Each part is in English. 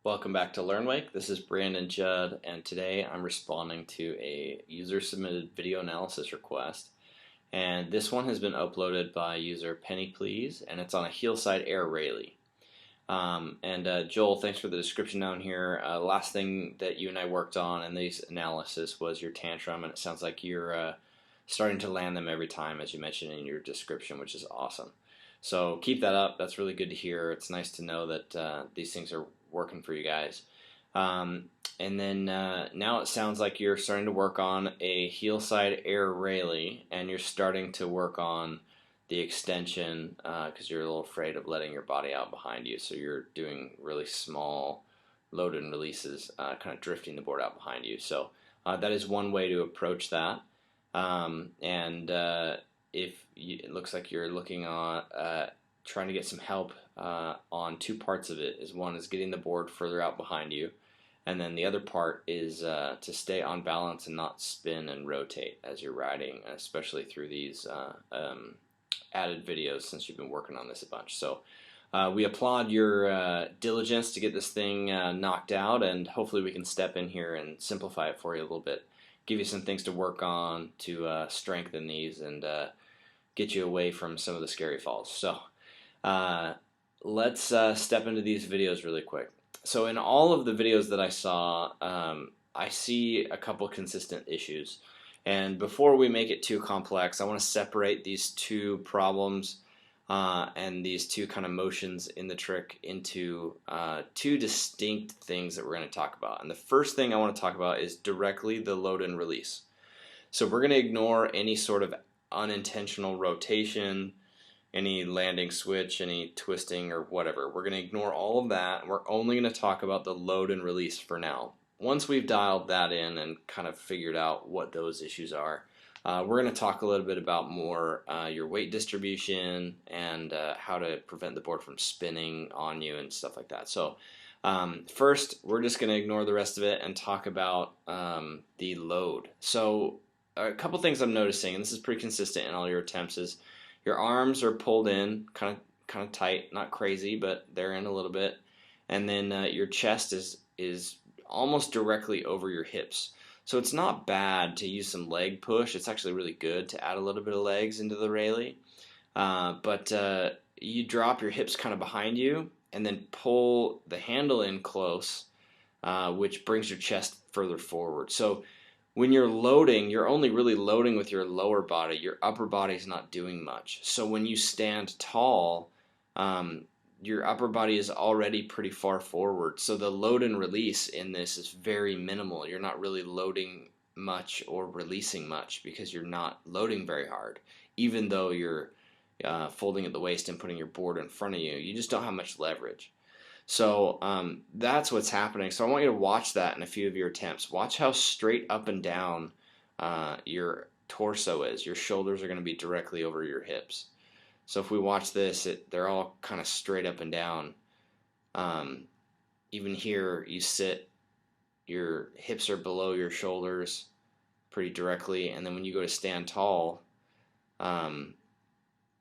Welcome back to LearnWake. This is Brandon Judd, and today I'm responding to a user-submitted video analysis request. And this one has been uploaded by user pennyplease, and it's on a heel side air Raley. Joel, thanks for the description down here. Last thing that you and I worked on in this analysis was your tantrum, and it sounds like you're starting to land them every time, as you mentioned in your description, which is awesome. So keep that up. That's really good to hear. It's nice to know that these things are working for you guys. Now it sounds like you're starting to work on a heel side air Raley, and you're starting to work on the extension because you're a little afraid of letting your body out behind you. So you're doing really small load and releases, kind of drifting the board out behind you. So that is one way to approach that. It looks like you're looking on trying to get some help on two parts of it. One is getting the board further out behind you, and then the other part is to stay on balance and not spin and rotate as you're riding, especially through these added videos since you've been working on this a bunch. So we applaud your diligence to get this thing knocked out, and hopefully we can step in here and simplify it for you a little bit, give you some things to work on to strengthen these and get you away from some of the scary falls. So let's step into these videos really quick. So in all of the videos that I saw, I see a couple consistent issues. And before we make it too complex, I want to separate these two problems and these two kind of motions in the trick into two distinct things that we're going to talk about. And the first thing I want to talk about is directly the load and release. So we're going to ignore any sort of unintentional rotation, any landing switch, any twisting or whatever. We're going to ignore all of that, and we're only going to talk about the load and release for now. Once we've dialed that in and kind of figured out what those issues are, we're going to talk a little bit about more your weight distribution and how to prevent the board from spinning on you and stuff like that. So first, we're just going to ignore the rest of it and talk about the load. So a couple things I'm noticing, and this is pretty consistent in all your attempts, is your arms are pulled in kind of tight, not crazy, but they're in a little bit, and then your chest is almost directly over your hips. So it's not bad to use some leg push. It's actually really good to add a little bit of legs into the Raley, but you drop your hips kind of behind you and then pull the handle in close, which brings your chest further forward. So when you're loading, you're only really loading with your lower body. Your upper body is not doing much. So when you stand tall, your upper body is already pretty far forward. So the load and release in this is very minimal. You're not really loading much or releasing much because you're not loading very hard. Even though you're folding at the waist and putting your board in front of you, you just don't have much leverage. So that's what's happening. So I want you to watch that in a few of your attempts. Watch how straight up and down your torso is. Your shoulders are going to be directly over your hips. So if we watch this, they're all kind of straight up and down. Even here, you sit, your hips are below your shoulders pretty directly, and then when you go to stand tall,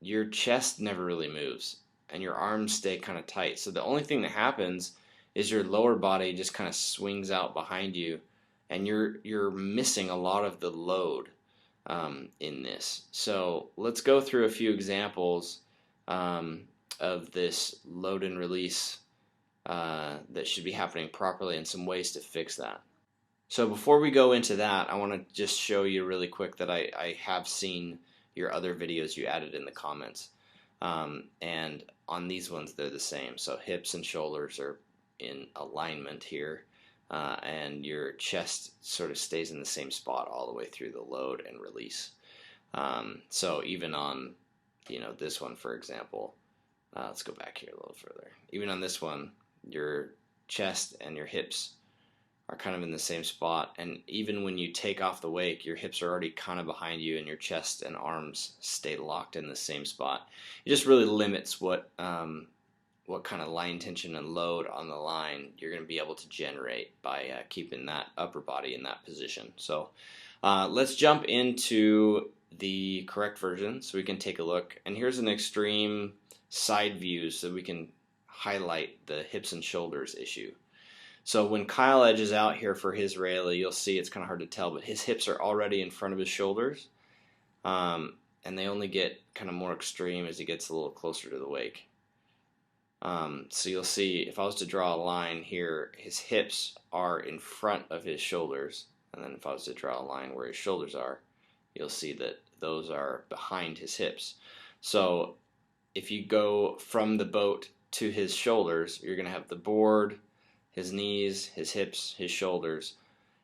your chest never really moves, and your arms stay kind of tight. So the only thing that happens is your lower body just kind of swings out behind you, and you're missing a lot of the load in this. So let's go through a few examples of this load and release that should be happening properly and some ways to fix that. So before we go into that, I want to just show you really quick that I have seen your other videos you added in the comments. And on these ones, they're the same. So hips and shoulders are in alignment here. And your chest sort of stays in the same spot all the way through the load and release. So even on, this one, for example, let's go back here a little further. Even on this one, your chest and your hips are kind of in the same spot. And even when you take off the wake, your hips are already kind of behind you and your chest and arms stay locked in the same spot. It just really limits what kind of line tension and load on the line you're going to be able to generate by keeping that upper body in that position. So let's jump into the correct version so we can take a look. And here's an extreme side view so we can highlight the hips and shoulders issue. So when Kyle edges out here for his Raley, you'll see it's kind of hard to tell, but his hips are already in front of his shoulders, and they only get kind of more extreme as he gets a little closer to the wake. So you'll see, if I was to draw a line here, his hips are in front of his shoulders, and then if I was to draw a line where his shoulders are, you'll see that those are behind his hips. So if you go from the boat to his shoulders, you're going to have the board, his knees, his hips, his shoulders,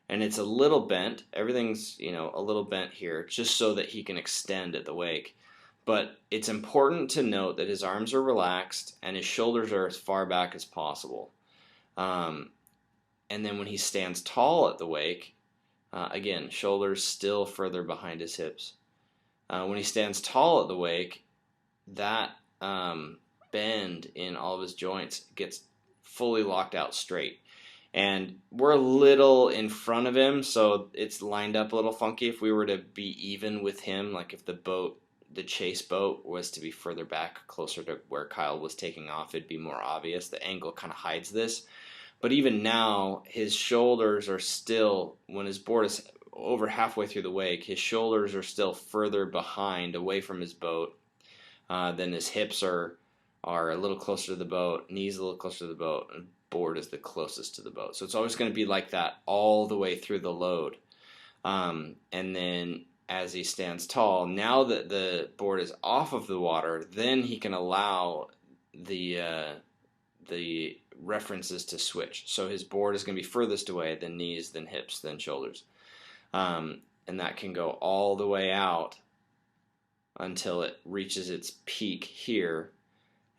and it's a little bent. Everything's, a little bent here, just so that he can extend at the wake. But it's important to note that his arms are relaxed and his shoulders are as far back as possible. And then when he stands tall at the wake, again, shoulders still further behind his hips. When he stands tall at the wake, that bend in all of his joints gets fully locked out straight. And we're a little in front of him, so it's lined up a little funky. If we were to be even with him, like if the chase boat was to be further back, closer to where Kyle was taking off, it'd be more obvious. The angle kind of hides this. But even now, his shoulders are still, when his board is over halfway through the wake, his shoulders are still further behind, away from his boat. Then his hips are a little closer to the boat, knees a little closer to the boat, and board is the closest to the boat. So it's always going to be like that all the way through the load. And then as he stands tall, now that the board is off of the water, then he can allow the references to switch. So his board is going to be furthest away, then knees, then hips, then shoulders. And that can go all the way out until it reaches its peak here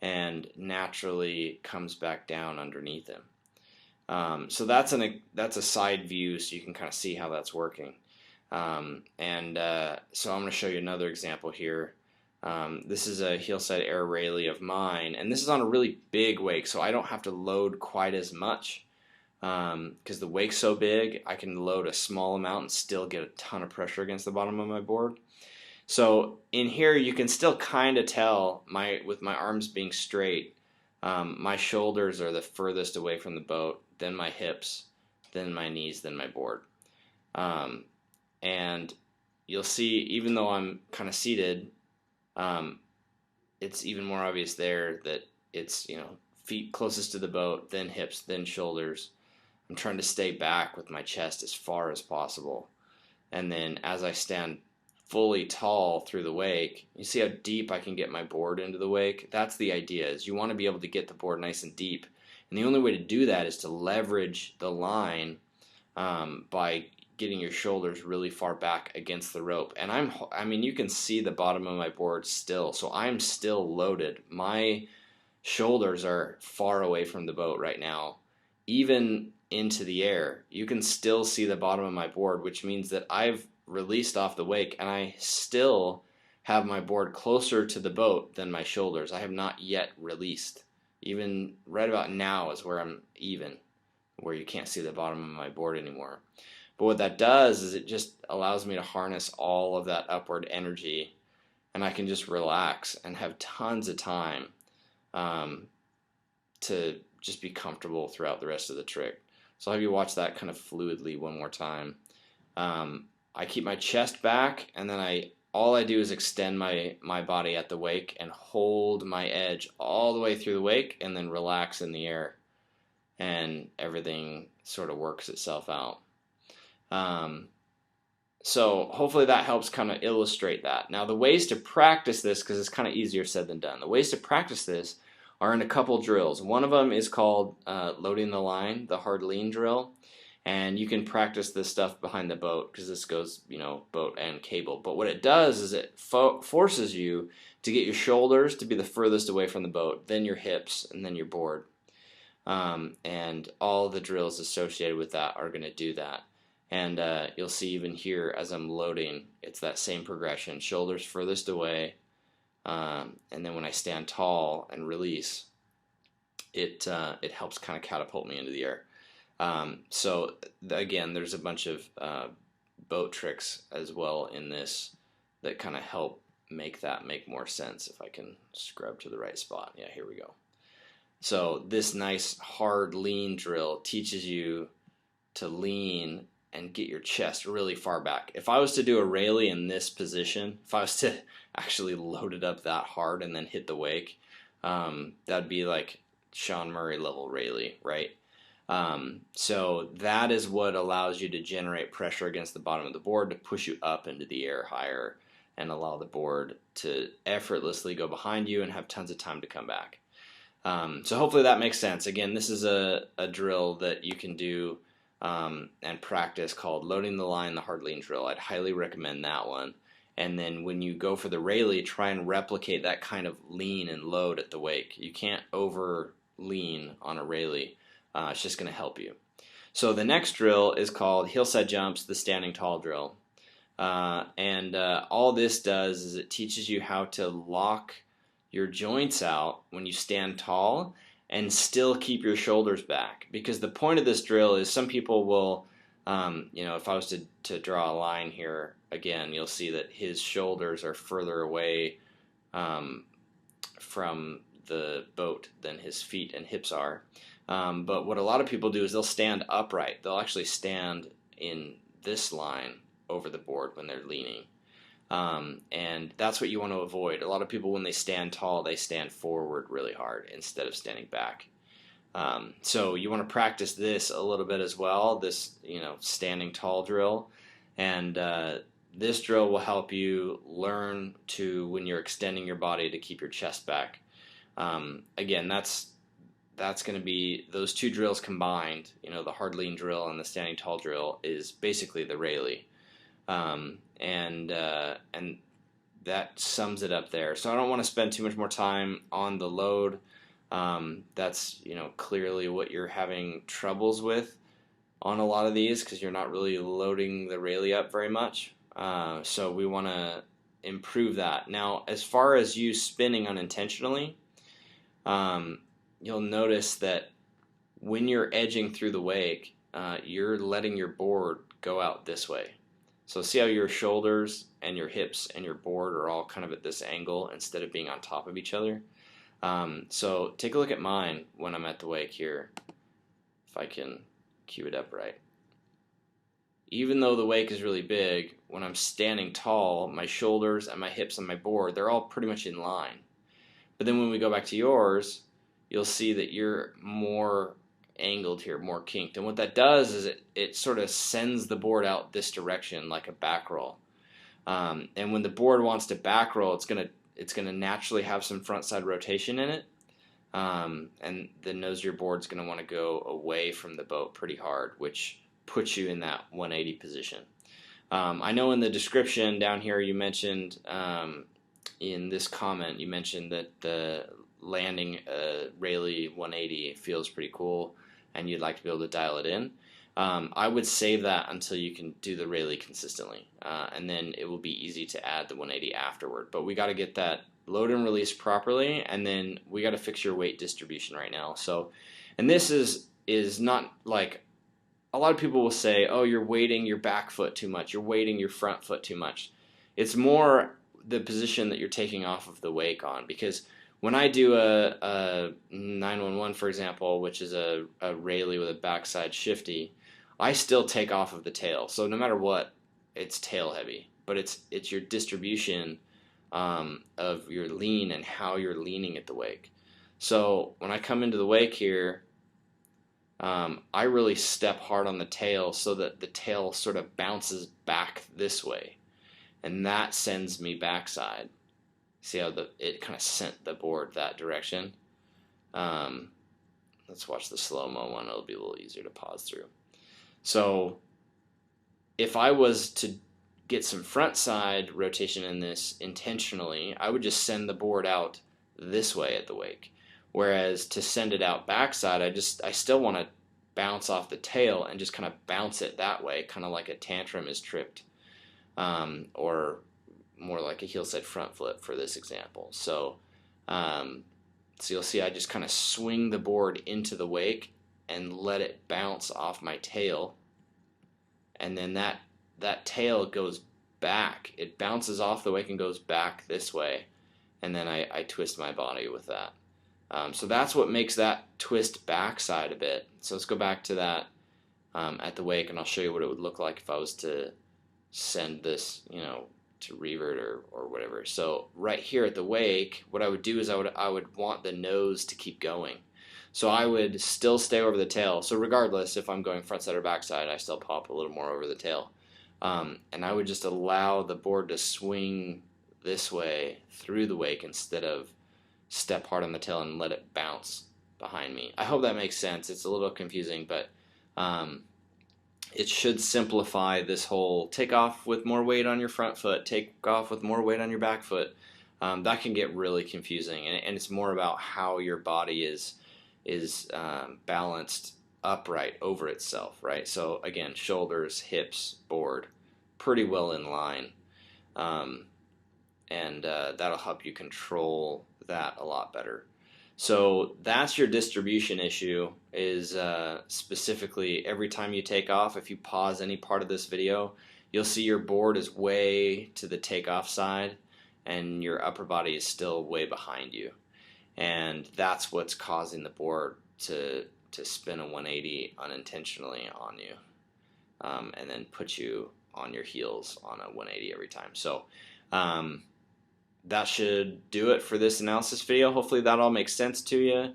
and naturally comes back down underneath him. So that's a side view, so you can kind of see how that's working. So I'm going to show you another example here. This is a heelside air Raley of mine, and this is on a really big wake, so I don't have to load quite as much. Because the wake's so big, I can load a small amount and still get a ton of pressure against the bottom of my board. So in here, you can still kind of tell, with my arms being straight, my shoulders are the furthest away from the boat, then my hips, then my knees, then my board. And you'll see, even though I'm kind of seated, it's even more obvious there that it's, feet closest to the boat, then hips, then shoulders. I'm trying to stay back with my chest as far as possible. And then as I stand fully tall through the wake, you see how deep I can get my board into the wake? That's the idea, is you want to be able to get the board nice and deep. And the only way to do that is to leverage the line by getting your shoulders really far back against the rope. And you can see the bottom of my board still, so I'm still loaded. My shoulders are far away from the boat right now. Even into the air, you can still see the bottom of my board, which means that I've released off the wake and I still have my board closer to the boat than my shoulders. I have not yet released. Even right about now is where I'm even, where you can't see the bottom of my board anymore. But what that does is it just allows me to harness all of that upward energy, and I can just relax and have tons of time to just be comfortable throughout the rest of the trick. So I'll have you watch that kind of fluidly one more time. I keep my chest back, and then all I do is extend my body at the wake and hold my edge all the way through the wake, and then relax in the air, and everything sort of works itself out. So hopefully that helps kind of illustrate that. Now the ways to practice this, because it's kind of easier said than done, the ways to practice this are in a couple drills. One of them is called loading the line, the hard lean drill. And you can practice this stuff behind the boat, because this goes, boat and cable. But what it does is it forces you to get your shoulders to be the furthest away from the boat, then your hips, and then your board. And all the drills associated with that are going to do that. And you'll see even here as I'm loading, it's that same progression. Shoulders furthest away, and then when I stand tall and release, it helps kind of catapult me into the air. So again, there's a bunch of boat tricks as well in this that kind of help make that make more sense. If I can scrub to the right spot. Yeah, here we go. So this nice hard lean drill teaches you to lean and get your chest really far back. If I was to do a Raley in this position, if I was to actually load it up that hard and then hit the wake, that'd be like Sean Murray level Raley, right? So that is what allows you to generate pressure against the bottom of the board to push you up into the air higher and allow the board to effortlessly go behind you and have tons of time to come back. So hopefully that makes sense. Again, this is a drill that you can do and practice called loading the line, the hard lean drill. I'd highly recommend that one. And then when you go for the Raley, try and replicate that kind of lean and load at the wake. You can't over lean on a Raley. It's just going to help you. So the next drill is called hillside jumps, the standing tall drill. All this does is it teaches you how to lock your joints out when you stand tall and still keep your shoulders back. Because the point of this drill is some people will, if I was to draw a line here, again, you'll see that his shoulders are further away from the boat than his feet and hips are. But what a lot of people do is they'll stand upright. They'll actually stand in this line over the board when they're leaning. And that's what you want to avoid. A lot of people, when they stand tall, they stand forward really hard instead of standing back. So you want to practice this a little bit as well, this standing tall drill. And this drill will help you learn to, when you're extending your body, to keep your chest back. Again, that's going to be those two drills combined. The hard lean drill and the standing tall drill is basically the Raley. And that sums it up there. So I don't want to spend too much more time on the load. That's clearly what you're having troubles with on a lot of these, because you're not really loading the Raley up very much. So we want to improve that. Now, as far as you spinning unintentionally, you'll notice that when you're edging through the wake, you're letting your board go out this way. So see how your shoulders and your hips and your board are all kind of at this angle instead of being on top of each other. So take a look at mine when I'm at the wake here, if I can cue it up right. Even though the wake is really big, when I'm standing tall, my shoulders and my hips and my board, they're all pretty much in line. But then when we go back to yours, you'll see that you're more angled here, more kinked. And what that does is it sort of sends the board out this direction like a back roll. And when the board wants to back roll, it's gonna naturally have some front side rotation in it. And the nose of your board's gonna want to go away from the boat pretty hard, which puts you in that 180 position. I know in the description down here you mentioned, in this comment, you mentioned that the landing Raley 180 feels pretty cool and you'd like to be able to dial it in. I would save that until you can do the Raley consistently, and then it will be easy to add the 180 afterward. But we got to get that load and release properly, and then we got to fix your weight distribution right now. So, and this is not like, a lot of people will say, oh, you're weighting your back foot too much, you're weighting your front foot too much. It's more the position that you're taking off of the wake on, because when I do a 911, for example, which is a Raley with a backside shifty, I still take off of the tail. So no matter what, it's tail heavy. But it's your distribution of your lean and how you're leaning at the wake. So when I come into the wake here, I really step hard on the tail so that the tail sort of bounces back this way. And that sends me backside. See how it kind of sent the board that direction? Let's watch the slow-mo one. It'll be a little easier to pause through. So if I was to get some front side rotation in this intentionally, I would just send the board out this way at the wake. Whereas to send it out backside, I still want to bounce off the tail and just kind of bounce it that way, kind of like a tantrum is tripped. Or more like a heel side front flip for this example. So you'll see I just kind of swing the board into the wake and let it bounce off my tail. And then that tail goes back. It bounces off the wake and goes back this way. And then I twist my body with that. So that's what makes that twist backside a bit. So let's go back to that at the wake, and I'll show you what it would look like if I was to send this, to revert or whatever. So right here at the wake, what I would do is I would want the nose to keep going. So I would still stay over the tail. So regardless if I'm going front side or back side, I still pop a little more over the tail. And I would just allow the board to swing this way through the wake instead of step hard on the tail and let it bounce behind me. I hope that makes sense. It's a little confusing, but it should simplify this whole take off with more weight on your front foot, take off with more weight on your back foot. That can get really confusing, and it's more about how your body is balanced upright over itself, right? So again, shoulders, hips, board, pretty well in line, and that'll help you control that a lot better. So that's your distribution issue, is specifically every time you take off, if you pause any part of this video, you'll see your board is way to the takeoff side and your upper body is still way behind you. And that's what's causing the board to spin a 180 unintentionally on you, and then put you on your heels on a 180 every time. So that should do it for this analysis video. Hopefully that all makes sense to you.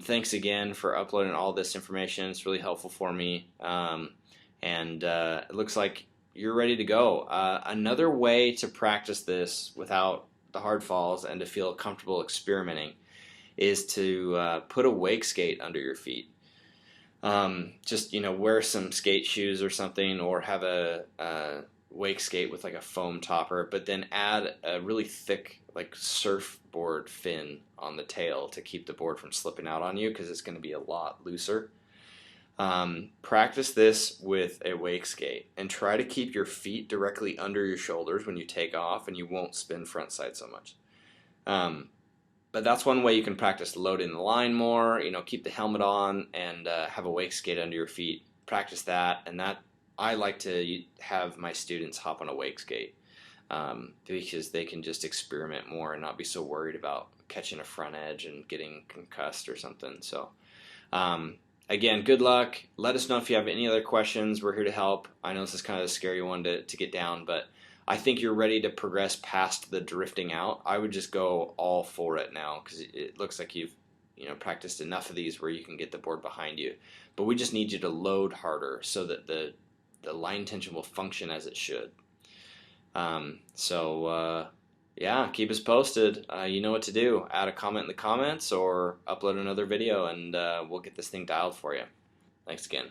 Thanks again for uploading all this information. It's really helpful for me. And it looks like you're ready to go. Another way to practice this without the hard falls and to feel comfortable experimenting is to put a wake skate under your feet. Just wear some skate shoes or something, or have a wake skate with like a foam topper, but then add a really thick like surfboard fin on the tail to keep the board from slipping out on you, because it's going to be a lot looser. Practice this with a wake skate and try to keep your feet directly under your shoulders when you take off, and you won't spin front side so much. But that's one way you can practice loading the line more. Keep the helmet on and have a wake skate under your feet. Practice that, and that I like to have my students hop on a wake skate because they can just experiment more and not be so worried about catching a front edge and getting concussed or something. So again, good luck. Let us know if you have any other questions. We're here to help. I know this is kind of a scary one to get down, but I think you're ready to progress past the drifting out. I would just go all for it now, because it looks like you've practiced enough of these where you can get the board behind you. But we just need you to load harder so that the line tension will function as it should. Yeah, keep us posted. You know what to do. Add a comment in the comments or upload another video, and we'll get this thing dialed for you. Thanks again.